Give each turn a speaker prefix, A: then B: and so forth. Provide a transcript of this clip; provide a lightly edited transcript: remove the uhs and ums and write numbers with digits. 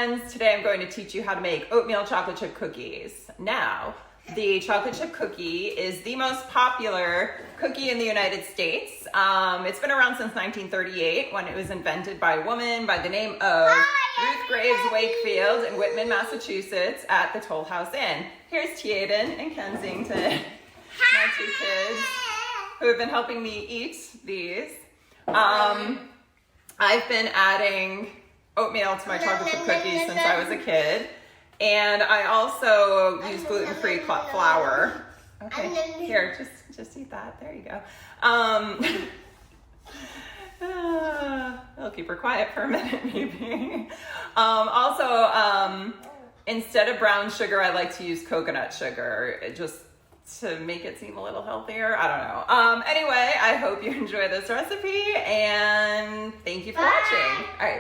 A: friends. Today I'm going to teach you how to make oatmeal chocolate chip cookies. Now, the chocolate chip cookie is the most popular cookie in the United States. It's been around since 1938 when it was invented by a woman by the name of Ruth Graves Wakefield in Whitman, Massachusetts at the Toll House Inn. Here's Tiaden and Kensington, my two kids, who have been helping me eat these. I've been adding oatmeal to my chocolate chip cookies since I was a kid. And I also use gluten-free flour. Okay, here, just eat that. There you go. I'll keep her quiet for a minute, maybe. Instead of brown sugar, I like to use coconut sugar, just to make it seem a little healthier. I don't know. Anyway, I hope you enjoy this recipe, and thank you for watching. All right,